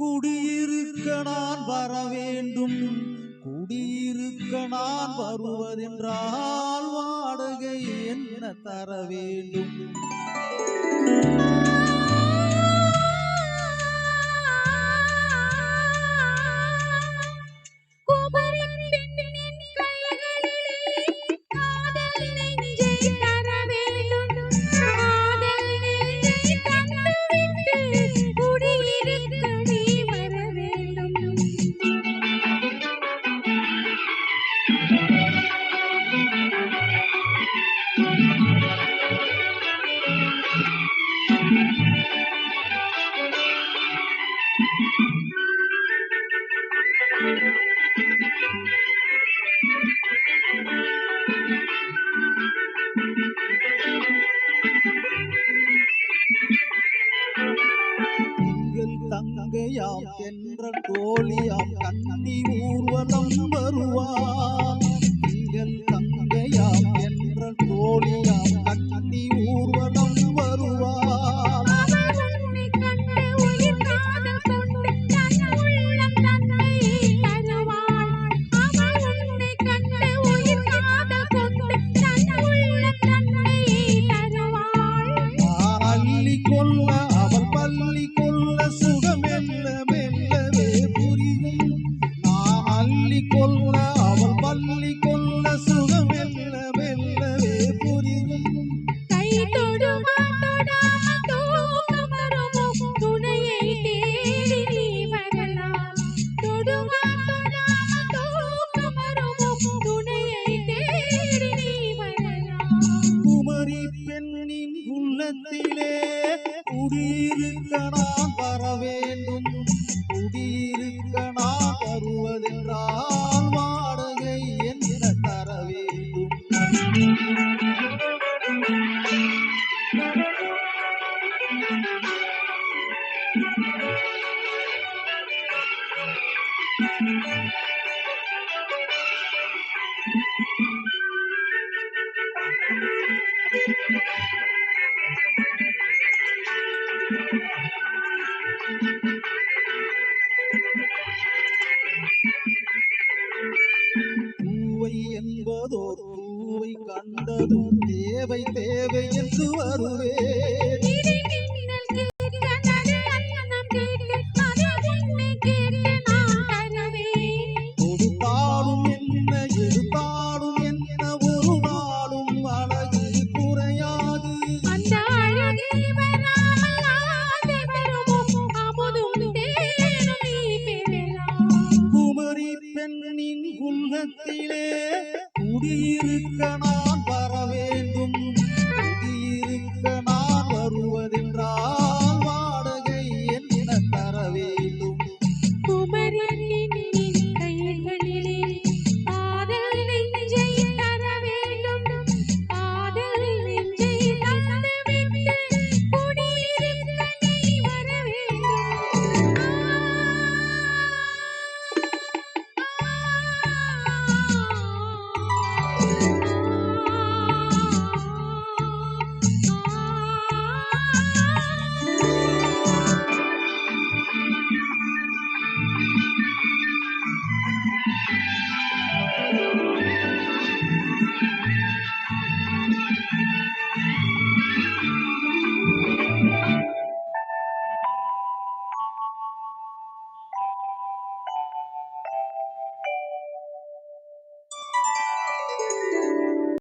குடியிருக்க நான் வர வேண்டும், குடியிருக்க நான் வருவதென்றால் வாடகை என்ன தர வேண்டும்? தங்கையாம் என்ற தோழியாம் கண்ணி ஊர்வலம் வருவார். எங்கள் தங்கையாம் என்ற தோழியாம் கண்ணி ஊர்வலம் வருவார். அள்ளி கொள்ள அவள் பள்ளி கொள்ள சுகம் என்ன மெல்லவே புரியும். நான் அள்ளி கொள்ள அவள் பள்ளி கொள்ள சுகம் என்ன மெல்லவே புரியும். கை தொடுமா தொடாம தூக்கம் வருமோ, துணையை தேடி நீ வரலாம். தொடுமா தொடாம தூக்கம் வருமோ, துணையை தேடி நீ வரலாம். குமரி பெண்ணின் உள்ளத்திலே குடியிருக்க நான் வர வேண்டும், குடியிருக்க நான் வருவதென்றால் வாடகை என்ன தர வேண்டும்? பூவை என்பதோர் பூவை கண்டதும் தேவை தேவை என்று வருவே.